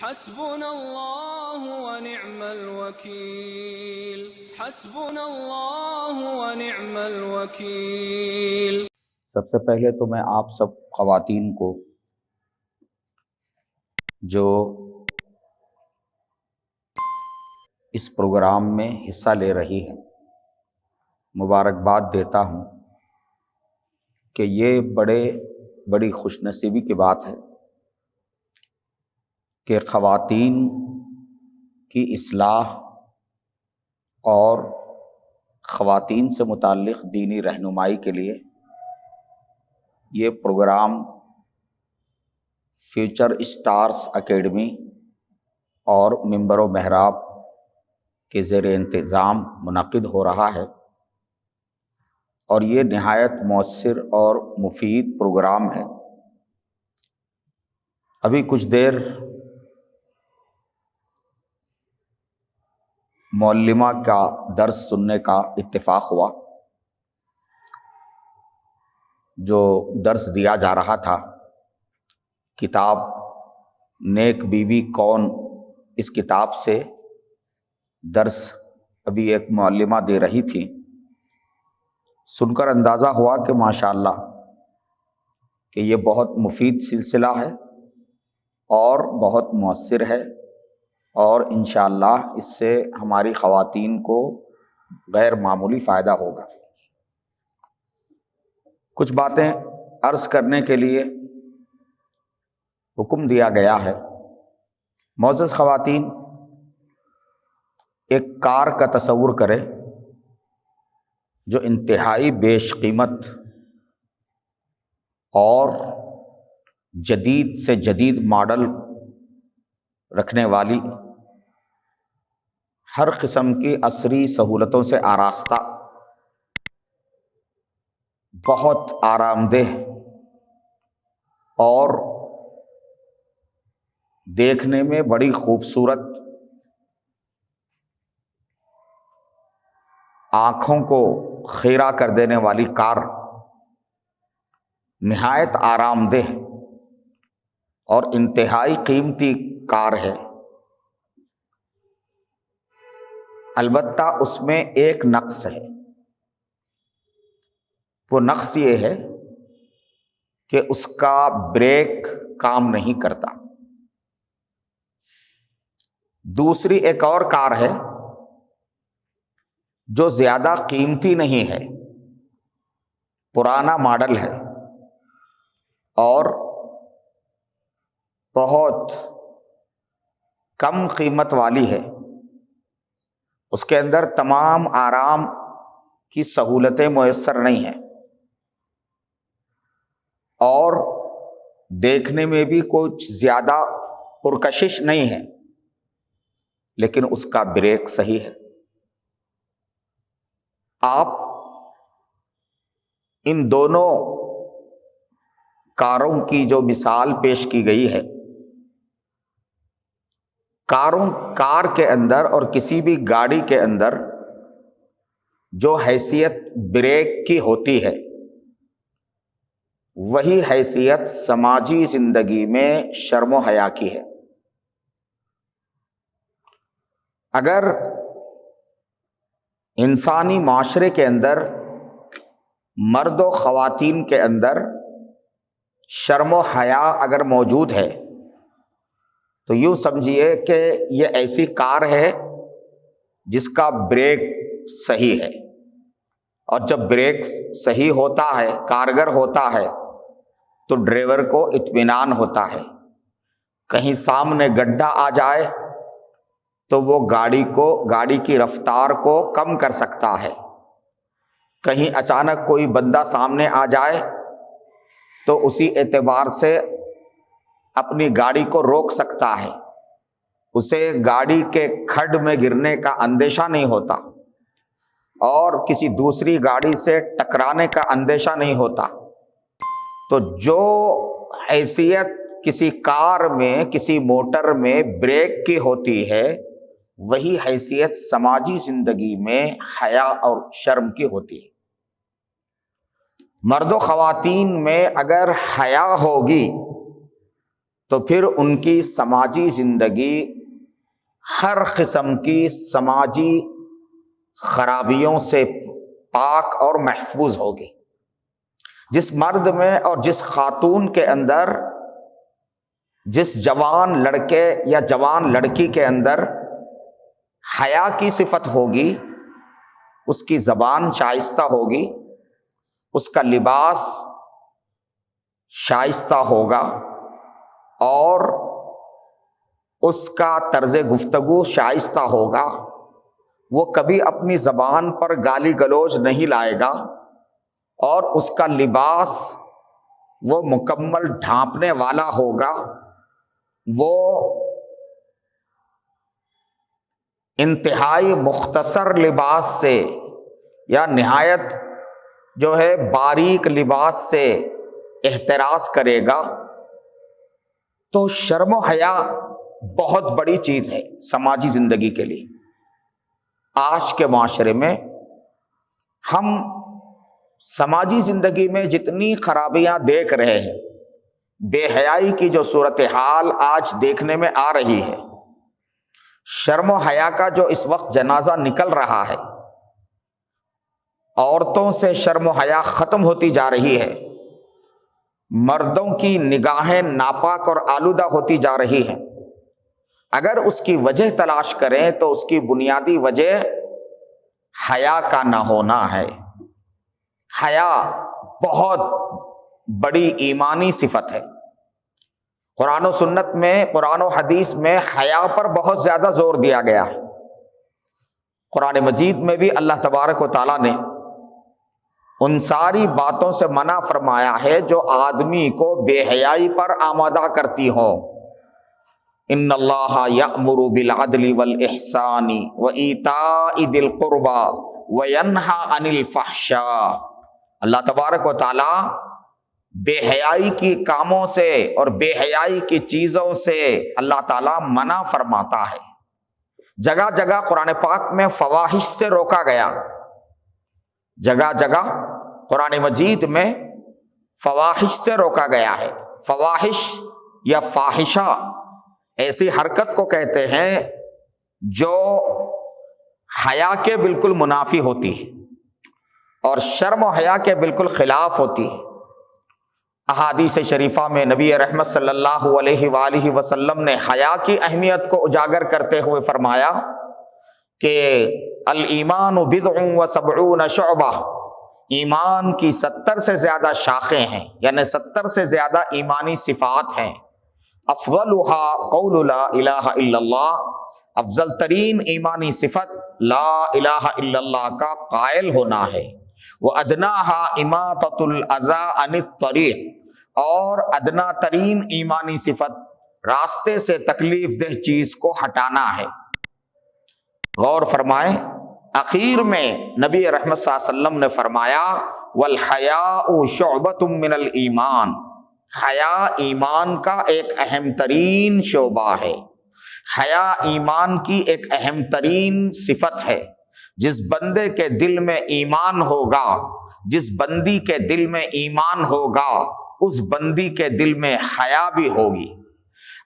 حسبنا اللہ ونعم الوکیل، حسبنا اللہ ونعم الوکیل۔ سب سے پہلے تو میں آپ سب خواتین کو جو اس پروگرام میں حصہ لے رہی ہیں مبارکباد دیتا ہوں کہ یہ بڑی خوش نصیبی کی بات ہے کہ خواتین کی اصلاح اور خواتین سے متعلق دینی رہنمائی کے لیے یہ پروگرام فیوچر اسٹارز اکیڈمی اور منبر و محراب کے زیر انتظام منعقد ہو رہا ہے، اور یہ نہایت مؤثر اور مفید پروگرام ہے۔ ابھی کچھ دیر معلمہ کا درس سننے کا اتفاق ہوا۔ جو درس دیا جا رہا تھا کتاب نیک بیوی کون، اس کتاب سے درس ابھی ایک معلمہ دے رہی تھی۔ سن کر اندازہ ہوا کہ ماشاءاللہ کہ یہ بہت مفید سلسلہ ہے اور بہت مؤثر ہے، اور انشاءاللہ اس سے ہماری خواتین کو غیر معمولی فائدہ ہوگا۔ کچھ باتیں عرض کرنے کے لیے حکم دیا گیا ہے۔ معزز خواتین، ایک کار کا تصور کریں جو انتہائی بیش قیمت اور جدید سے جدید ماڈل رکھنے والی، ہر قسم کی عصری سہولتوں سے آراستہ، بہت آرام دہ اور دیکھنے میں بڑی خوبصورت، آنکھوں کو خیرہ کر دینے والی کار، نہایت آرام دہ اور انتہائی قیمتی کار ہے۔ البتہ اس میں ایک نقص ہے۔ وہ نقص یہ ہے کہ اس کا بریک کام نہیں کرتا۔ دوسری ایک اور کار ہے جو زیادہ قیمتی نہیں ہے، پرانا ماڈل ہے اور بہت کم قیمت والی ہے۔ اس کے اندر تمام آرام کی سہولتیں میسر نہیں ہیں، اور دیکھنے میں بھی کچھ زیادہ پرکشش نہیں ہے، لیکن اس کا بریک صحیح ہے۔ آپ ان دونوں کاروں کی جو مثال پیش کی گئی ہے، کار کے اندر اور کسی بھی گاڑی کے اندر جو حیثیت بریک کی ہوتی ہے، وہی حیثیت سماجی زندگی میں شرم و حیا کی ہے۔ اگر انسانی معاشرے کے اندر مرد و خواتین کے اندر شرم و حیا اگر موجود ہے، تو یوں سمجھیے کہ یہ ایسی کار ہے جس کا بریک صحیح ہے، اور جب بریک صحیح ہوتا ہے، کارگر ہوتا ہے، تو ڈرائیور کو اطمینان ہوتا ہے۔ کہیں سامنے گڈھا آ جائے تو وہ گاڑی کی رفتار کو کم کر سکتا ہے۔ کہیں اچانک کوئی بندہ سامنے آ جائے تو اسی اعتبار سے اپنی گاڑی کو روک سکتا ہے، اسے گاڑی کے کھڈ میں گرنے کا اندیشہ نہیں ہوتا، اور کسی دوسری گاڑی سے ٹکرانے کا اندیشہ نہیں ہوتا۔ تو جو حیثیت کسی کار میں، کسی موٹر میں بریک کی ہوتی ہے، وہی حیثیت سماجی زندگی میں حیا اور شرم کی ہوتی ہے۔ مرد و خواتین میں اگر حیا ہوگی تو پھر ان کی سماجی زندگی ہر قسم کی سماجی خرابیوں سے پاک اور محفوظ ہوگی۔ جس مرد میں اور جس خاتون کے اندر، جس جوان لڑکے یا جوان لڑکی کے اندر حیا کی صفت ہوگی، اس کی زبان شائستہ ہوگی، اس کا لباس شائستہ ہوگا اور اس کا طرز گفتگو شائستہ ہوگا، وہ کبھی اپنی زبان پر گالی گلوچ نہیں لائے گا، اور اس کا لباس وہ مکمل ڈھانپنے والا ہوگا، وہ انتہائی مختصر لباس سے یا نہایت جو ہے باریک لباس سے احتراز کرے گا۔ تو شرم و حیا بہت بڑی چیز ہے سماجی زندگی کے لیے۔ آج کے معاشرے میں ہم سماجی زندگی میں جتنی خرابیاں دیکھ رہے ہیں، بے حیائی کی جو صورتحال آج دیکھنے میں آ رہی ہے، شرم و حیا کا جو اس وقت جنازہ نکل رہا ہے، عورتوں سے شرم و حیا ختم ہوتی جا رہی ہے، مردوں کی نگاہیں ناپاک اور آلودہ ہوتی جا رہی ہیں، اگر اس کی وجہ تلاش کریں تو اس کی بنیادی وجہ حیا کا نہ ہونا ہے۔ حیا بہت بڑی ایمانی صفت ہے۔ قرآن و سنت میں، قرآن و حدیث میں حیا پر بہت زیادہ زور دیا گیا ہے۔ قرآن مجید میں بھی اللہ تبارک و تعالیٰ نے ان ساری باتوں سے منع فرمایا ہے جو آدمی کو بے حیائی پر آمادہ کرتی ہوں۔ ان اللہ یأمر بالعدل والاحسان وایتاء ذی القربى وینہی عن الفحشاء۔ اللہ تبارک و تعالیٰ بے حیائی کی کاموں سے اور بے حیائی کی چیزوں سے اللہ تعالیٰ منع فرماتا ہے۔ جگہ جگہ قرآن پاک میں فواحش سے روکا گیا، جگہ جگہ قرآن مجید میں فواحش سے روکا گیا ہے۔ فواحش یا فاحشہ ایسی حرکت کو کہتے ہیں جو حیا کے بالکل منافی ہوتی ہے اور شرم و حیا کے بالکل خلاف ہوتی ہے۔ احادیث شریفہ میں نبی رحمت صلی اللہ علیہ وآلہ وسلم نے حیا کی اہمیت کو اجاگر کرتے ہوئے فرمایا کہ الایمان بضع و سبعون شعبہ، ایمان کی 70 سے زیادہ شاخیں ہیں، یعنی 70 سے زیادہ ایمانی صفات ہیں۔ افضلها قول لا الہ الا اللہ، افضل ترین ایمانی صفت لا الہ الا اللہ کا قائل ہونا ہے۔ وَأَدْنَاهَا إِمَاطَةُ الْأَذَىٰ عَنِ الطَّرِيقِ، اور ادنا ترین ایمانی صفت راستے سے تکلیف دہ چیز کو ہٹانا ہے۔ غور فرمائیں، اخیر میں نبی رحمت صلی اللہ علیہ وسلم نے فرمایا وَالْحَيَاءُ شُعْبَةٌ مِّنَ الْإِيمَانِ، حیا ایمان کا ایک اہم ترین شعبہ ہے۔ حیا ایمان کی ایک اہم ترین صفت ہے۔ جس بندے کے دل میں ایمان ہوگا، جس بندی کے دل میں ایمان ہوگا، اس بندی کے دل میں حیا بھی ہوگی،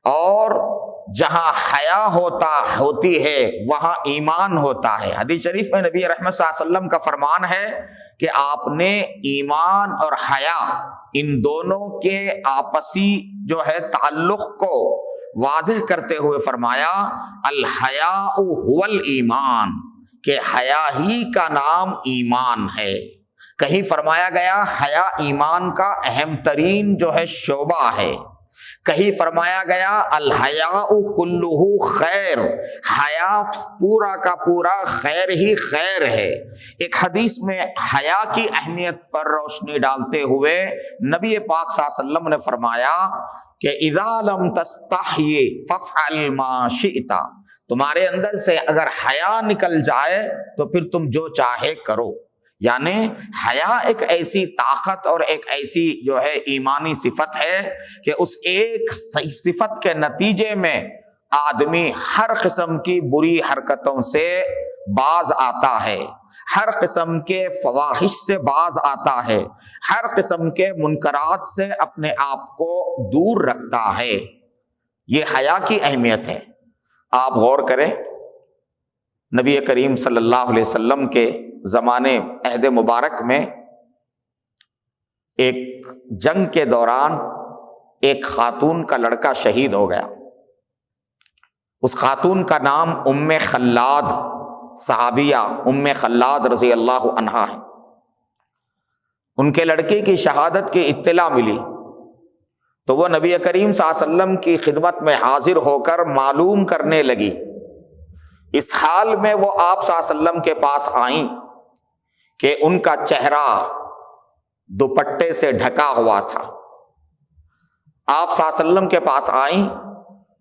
اور جہاں حیا ہوتی ہے وہاں ایمان ہوتا ہے۔ حدیث شریف میں نبی رحمت صلی اللہ علیہ وسلم کا فرمان ہے کہ آپ نے ایمان اور حیا ان دونوں کے آپسی جو ہے تعلق کو واضح کرتے ہوئے فرمایا الحیاء هو الایمان، کہ حیا ہی کا نام ایمان ہے۔ کہیں فرمایا گیا حیا ایمان کا اہم ترین جو ہے شعبہ ہے، کہیں فرمایا گیا الحیاء کلہ خیر، حیا پورا کا پورا خیر ہی خیر ہے۔ ایک حدیث میں حیا کی اہمیت پر روشنی ڈالتے ہوئے نبی پاک صلی اللہ علیہ وسلم نے فرمایا کہ اذا لم تستحی فافعل ما شئت، تمہارے اندر سے اگر حیا نکل جائے تو پھر تم جو چاہے کرو۔ یعنی حیا ایک ایسی طاقت اور ایک ایسی جو ہے ایمانی صفت ہے کہ اس ایک صفت کے نتیجے میں آدمی ہر قسم کی بری حرکتوں سے باز آتا ہے، ہر قسم کے فواحش سے باز آتا ہے، ہر قسم کے منکرات سے اپنے آپ کو دور رکھتا ہے۔ یہ حیا کی اہمیت ہے۔ آپ غور کریں، نبی کریم صلی اللہ علیہ وسلم کے زمانے عہد مبارک میں ایک جنگ کے دوران ایک خاتون کا لڑکا شہید ہو گیا۔ اس خاتون کا نام ام خلاد، صحابیہ ام خلاد رضی اللہ عنہا ہے۔ ان کے لڑکے کی شہادت کی اطلاع ملی تو وہ نبی کریم صلی اللہ علیہ وسلم کی خدمت میں حاضر ہو کر معلوم کرنے لگی۔ اس حال میں وہ آپ صلی اللہ علیہ وسلم کے پاس آئیں کہ ان کا چہرہ دوپٹے سے ڈھکا ہوا تھا۔ آپ صلی اللہ علیہ وسلم کے پاس آئیں،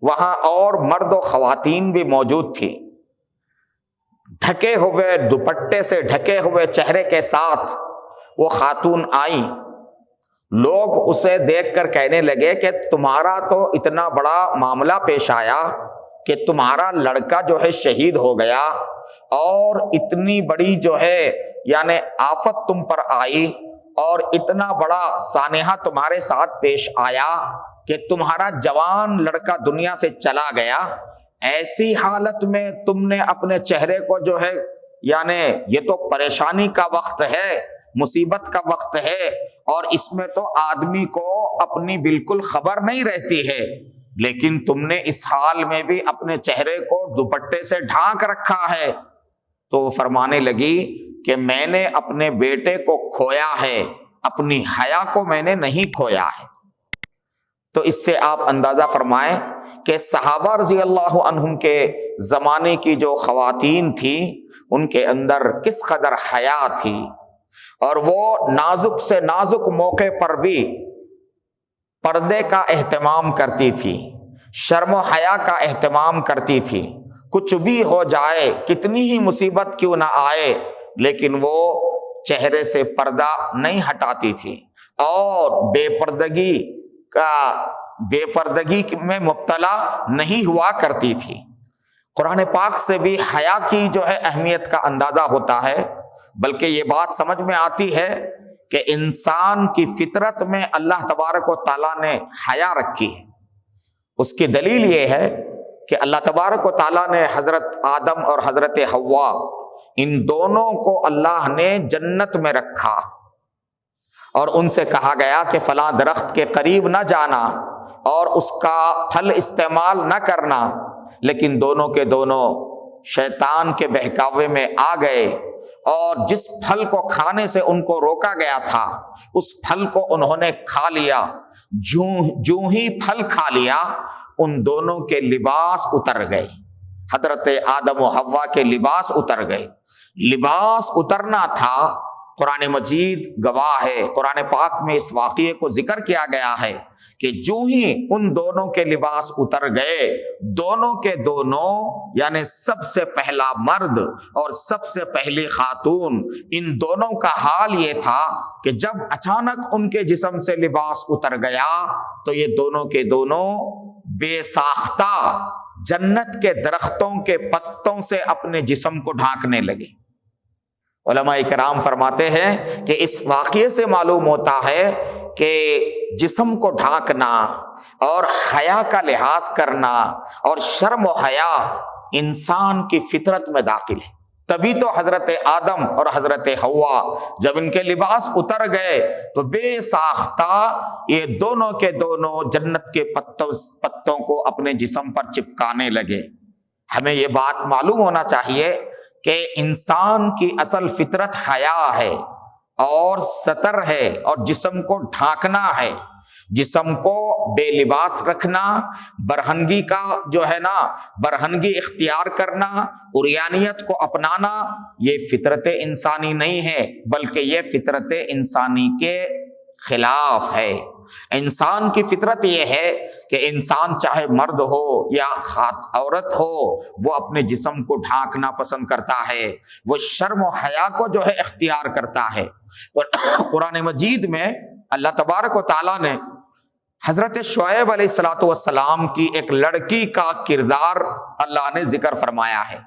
وہاں اور مرد و خواتین بھی موجود تھی۔ ڈھکے ہوئے دوپٹے سے ڈھکے ہوئے چہرے کے ساتھ وہ خاتون آئیں۔ لوگ اسے دیکھ کر کہنے لگے کہ تمہارا تو اتنا بڑا معاملہ پیش آیا کہ تمہارا لڑکا جو ہے شہید ہو گیا، اور اتنی بڑی جو ہے یعنی آفت تم پر آئی، اور اتنا بڑا سانحہ تمہارے ساتھ پیش آیا کہ تمہارا جوان لڑکا دنیا سے چلا گیا۔ ایسی حالت میں تم نے اپنے چہرے کو جو ہے یعنی یہ تو پریشانی کا وقت ہے، مصیبت کا وقت ہے، اور اس میں تو آدمی کو اپنی بالکل خبر نہیں رہتی ہے، لیکن تم نے اس حال میں بھی اپنے چہرے کو دوپٹے سے ڈھانک رکھا ہے۔ تو وہ فرمانے لگی کہ میں نے اپنے بیٹے کو کھویا ہے، اپنی حیا کو میں نے نہیں کھویا ہے۔ تو اس سے آپ اندازہ فرمائیں کہ صحابہ رضی اللہ عنہم کے زمانے کی جو خواتین تھیں ان کے اندر کس قدر حیا تھی، اور وہ نازک سے نازک موقع پر بھی پردے کا اہتمام کرتی تھی، شرم و حیا کا اہتمام کرتی تھی۔ کچھ بھی ہو جائے، کتنی ہی مصیبت کیوں نہ آئے، لیکن وہ چہرے سے پردہ نہیں ہٹاتی تھی، اور بے پردگی میں مبتلا نہیں ہوا کرتی تھی۔ قرآن پاک سے بھی حیا کی جو ہے اہمیت کا اندازہ ہوتا ہے، بلکہ یہ بات سمجھ میں آتی ہے کہ انسان کی فطرت میں اللہ تبارک و تعالیٰ نے حیا رکھی ہے۔ اس کی دلیل یہ ہے کہ اللہ تبارک و تعالیٰ نے حضرت آدم اور حضرت حوا ان دونوں کو اللہ نے جنت میں رکھا، اور ان سے کہا گیا کہ فلاں درخت کے قریب نہ جانا اور اس کا پھل استعمال نہ کرنا، لیکن دونوں کے دونوں شیطان کے بہکاوے میں آ گئے، اور جس پھل کو کھانے سے ان کو روکا گیا تھا اس پھل کو انہوں نے کھا لیا۔ جو ہی پھل کھا لیا ان دونوں کے لباس اتر گئے، حضرت آدم و حوا کے لباس اتر گئے۔ لباس اترنا تھا، قرآن مجید گواہ ہے، قرآن پاک میں اس واقعے کو ذکر کیا گیا ہے کہ جو ہی ان دونوں کے لباس اتر گئے، دونوں کے دونوں یعنی سب سے پہلا مرد اور سب سے پہلی خاتون، ان دونوں کا حال یہ تھا کہ جب اچانک ان کے جسم سے لباس اتر گیا تو یہ دونوں کے دونوں بے ساختہ جنت کے درختوں کے پتوں سے اپنے جسم کو ڈھانکنے لگے۔ علماء کرام فرماتے ہیں کہ اس واقعے سے معلوم ہوتا ہے کہ جسم کو ڈھانکنا اور حیا کا لحاظ کرنا اور شرم و حیا انسان کی فطرت میں داخل ہے۔ تبھی تو حضرت آدم اور حضرت حوا جب ان کے لباس اتر گئے تو بے ساختہ یہ دونوں کے دونوں جنت کے پتوں کو اپنے جسم پر چپکانے لگے۔ ہمیں یہ بات معلوم ہونا چاہیے کہ انسان کی اصل فطرت حیا ہے اور ستر ہے اور جسم کو ڈھانکنا ہے، جسم کو بے لباس رکھنا، برہنگی کا جو ہے نا برہنگی اختیار کرنا، عریانیت کو اپنانا، یہ فطرت انسانی نہیں ہے بلکہ یہ فطرت انسانی کے خلاف ہے۔ انسان کی فطرت یہ ہے کہ انسان چاہے مرد ہو یا عورت ہو وہ اپنے جسم کو ڈھانکنا پسند کرتا ہے، وہ شرم و حیا کو جو ہے اختیار کرتا ہے۔ اور قرآن مجید میں اللہ تبارک و تعالیٰ نے حضرت شعیب علیہ الصلوۃ والسلام کی ایک لڑکی کا کردار اللہ نے ذکر فرمایا ہے۔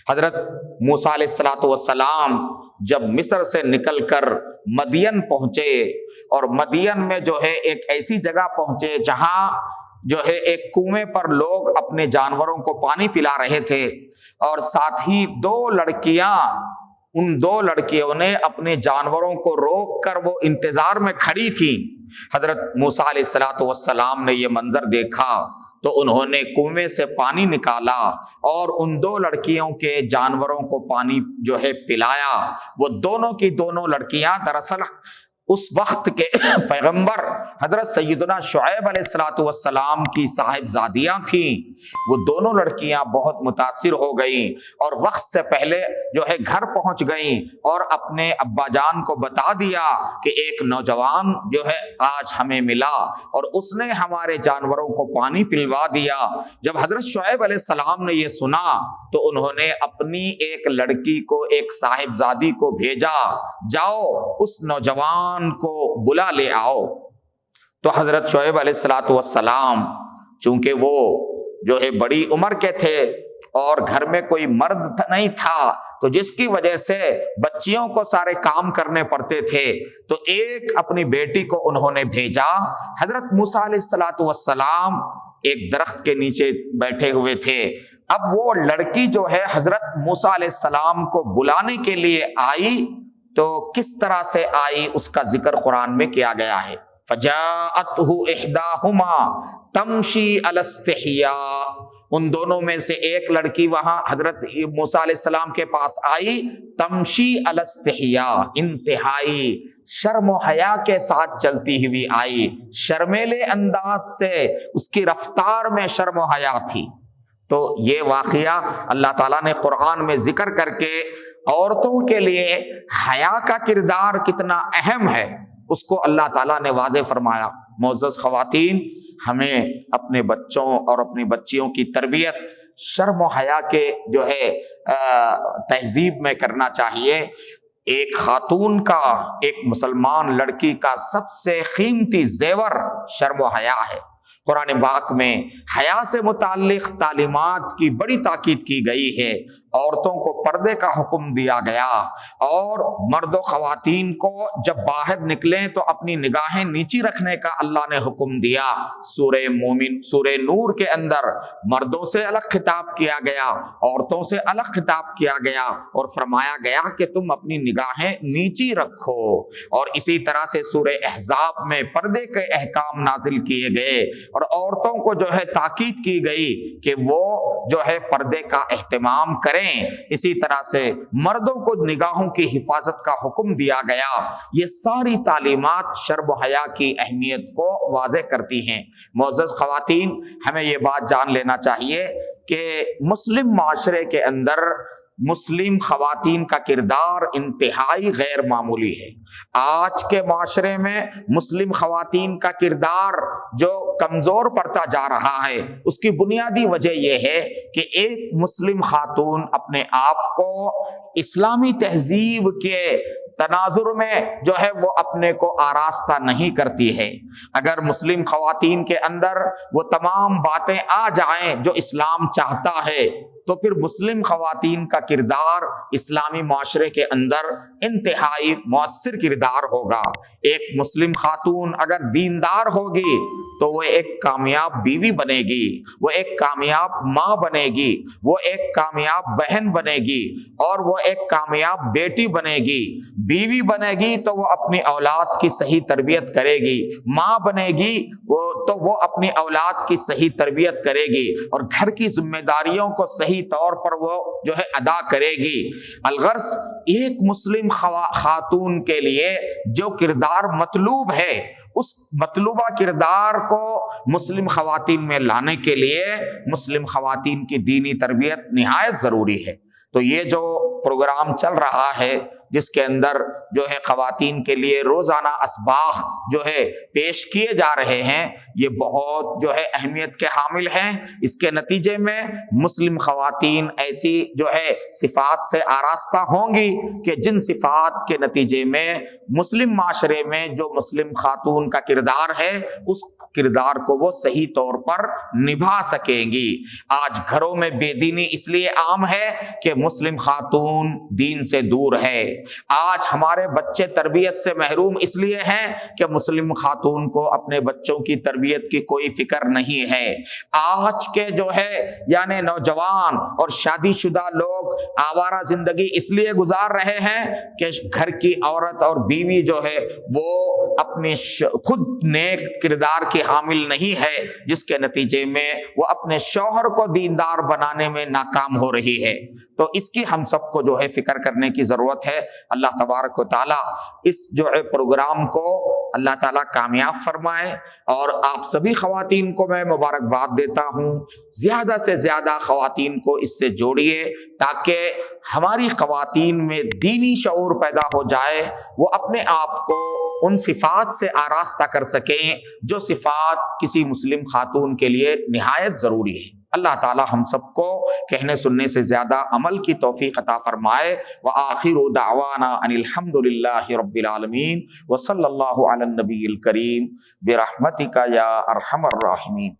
حضرت موسیٰ علیہ الصلوۃ والسلام جب مصر سے نکل کر مدین پہنچے اور مدین میں جو ہے ایک ایسی جگہ پہنچے جہاں جو ہے ایک کنویں پر لوگ اپنے جانوروں کو پانی پلا رہے تھے، اور ساتھ ہی ان دو لڑکیوں نے اپنے جانوروں کو روک کر وہ انتظار میں کھڑی تھیں۔ حضرت موسیٰ علیہ السلام نے یہ منظر دیکھا تو انہوں نے کنویں سے پانی نکالا اور ان دو لڑکیوں کے جانوروں کو پانی جو ہے پلایا۔ وہ دونوں کی دونوں لڑکیاں دراصل اس وقت کے پیغمبر حضرت سیدنا شعیب علیہ السلام کی صاحبزادیاں تھیں۔ وہ دونوں لڑکیاں بہت متاثر ہو گئیں اور وقت سے پہلے جو ہے گھر پہنچ گئیں اور اپنے ابا جان کو بتا دیا کہ ایک نوجوان جو ہے آج ہمیں ملا اور اس نے ہمارے جانوروں کو پانی پلوا دیا۔ جب حضرت شعیب علیہ السلام نے یہ سنا تو انہوں نے اپنی ایک لڑکی کو، ایک صاحبزادی کو بھیجا، جاؤ اس نوجوان کو بلا لے آؤ۔ تو حضرت شعیب علیہ السلام چونکہ وہ جو ہے بڑی عمر کے تھے اور گھر میں کوئی مرد نہیں تھا، تو جس کی وجہ سے بچیوں کو سارے کام کرنے پڑتے تھے، تو ایک اپنی بیٹی کو انہوں نے بھیجا۔ حضرت موسیٰ علیہ السلام ایک درخت کے نیچے بیٹھے ہوئے تھے۔ اب وہ لڑکی جو ہے حضرت موسیٰ علیہ السلام کو بلانے کے لیے آئی، تو کس طرح سے آئی اس کا ذکر قرآن میں کیا گیا ہے۔ فَجَاءَتْهُ إِحْدَاهُمَا تَمْشِي عَلَى اسْتِحْيَاءٍ، ان دونوں میں سے ایک لڑکی وہاں حضرت موسیٰ علیہ السلام کے پاس آئی، تمشی علی استحیاء، انتہائی شرم و حیا کے ساتھ چلتی ہوئی آئی، شرمیلے انداز سے، اس کی رفتار میں شرم و حیا تھی۔ تو یہ واقعہ اللہ تعالیٰ نے قرآن میں ذکر کر کے عورتوں کے لیے حیا کا کردار کتنا اہم ہے اس کو اللہ تعالیٰ نے واضح فرمایا۔ معزز خواتین، ہمیں اپنے بچوں اور اپنی بچیوں کی تربیت شرم و حیا کے جو ہے تہذیب میں کرنا چاہیے۔ ایک خاتون کا، ایک مسلمان لڑکی کا سب سے قیمتی زیور شرم و حیا ہے۔ قرآن پاک میں حیا سے متعلق تعلیمات کی بڑی تاکید کی گئی ہے۔ عورتوں کو پردے کا حکم دیا گیا اور مرد و خواتین کو جب باہر نکلیں تو اپنی نگاہیں نیچی رکھنے کا اللہ نے حکم دیا۔ سورہ نور کے اندر مردوں سے الگ خطاب کیا گیا، عورتوں سے الگ خطاب کیا گیا اور فرمایا گیا کہ تم اپنی نگاہیں نیچی رکھو۔ اور اسی طرح سے سورہ احزاب میں پردے کے احکام نازل کیے گئے اور عورتوں کو جو ہے تاکید کی گئی کہ وہ جو ہے پردے کا اہتمام کریں۔ اسی طرح سے مردوں کو نگاہوں کی حفاظت کا حکم دیا گیا۔ یہ ساری تعلیمات شرم و حیا کی اہمیت کو واضح کرتی ہیں۔ معزز خواتین، ہمیں یہ بات جان لینا چاہیے کہ مسلم معاشرے کے اندر مسلم خواتین کا کردار انتہائی غیر معمولی ہے۔ آج کے معاشرے میں مسلم خواتین کا کردار جو کمزور پڑتا جا رہا ہے، اس کی بنیادی وجہ یہ ہے کہ ایک مسلم خاتون اپنے آپ کو اسلامی تہذیب کے تناظر میں جو ہے وہ اپنے کو آراستہ نہیں کرتی ہے۔ اگر مسلم خواتین کے اندر وہ تمام باتیں آ جائیں جو اسلام چاہتا ہے، تو پھر مسلم خواتین کا کردار اسلامی معاشرے کے اندر انتہائی مؤثر کردار ہوگا۔ ایک مسلم خاتون اگر دیندار ہوگی تو وہ ایک کامیاب بیوی بنے گی، وہ ایک کامیاب ماں بنے گی، وہ ایک کامیاب بہن بنے گی اور وہ ایک کامیاب بیٹی بنے گی۔ بیوی بنے گی تو وہ اپنی اولاد کی صحیح تربیت کرے گی، ماں بنے گی تو وہ اپنی اولاد کی صحیح تربیت کرے گی اور گھر کی ذمہ داریوں کو صحیح طور پر وہ جو ہے ادا کرے گی۔ الغرض ایک مسلم خاتون کے لیے جو کردار مطلوب ہے، اس مطلوبہ کردار کو مسلم خواتین میں لانے کے لیے مسلم خواتین کی دینی تربیت نہایت ضروری ہے۔ تو یہ جو پروگرام چل رہا ہے جس کے اندر جو ہے خواتین کے لیے روزانہ اسباغ جو ہے پیش کیے جا رہے ہیں، یہ بہت جو ہے اہمیت کے حامل ہیں۔ اس کے نتیجے میں مسلم خواتین ایسی جو ہے صفات سے آراستہ ہوں گی کہ جن صفات کے نتیجے میں مسلم معاشرے میں جو مسلم خاتون کا کردار ہے اس کردار کو وہ صحیح طور پر نبھا سکیں گی۔ آج گھروں میں بے دینی اس لیے عام ہے کہ مسلم خاتون دین سے دور ہے۔ آج ہمارے بچے تربیت سے محروم اس لیے ہیں کہ مسلم خاتون کو اپنے بچوں کی تربیت کی کوئی فکر نہیں ہے۔ آج کے جو ہے یعنی نوجوان اور شادی شدہ لوگ آوارہ زندگی اس لیے گزار رہے ہیں کہ گھر کی عورت اور بیوی جو ہے وہ اپنے خود نیک کردار کی حامل نہیں ہے، جس کے نتیجے میں وہ اپنے شوہر کو دیندار بنانے میں ناکام ہو رہی ہے۔ تو اس کی ہم سب کو جو ہے فکر کرنے کی ضرورت ہے۔ اللہ تبارک و تعالیٰ اس جو ہے پروگرام کو اللہ تعالیٰ کامیاب فرمائے، اور آپ سبھی خواتین کو میں مبارکباد دیتا ہوں۔ زیادہ سے زیادہ خواتین کو اس سے جوڑیے تاکہ ہماری خواتین میں دینی شعور پیدا ہو جائے، وہ اپنے آپ کو ان صفات سے آراستہ کر سکیں جو صفات کسی مسلم خاتون کے لیے نہایت ضروری ہے۔ اللہ تعالی ہم سب کو کہنے سننے سے زیادہ عمل کی توفیق عطا فرمائے۔ وآخر دعوانا ان الحمد للہ رب العالمین، وصلی اللہ علی النبی الکریم برحمتک یا ارحم الراحمین۔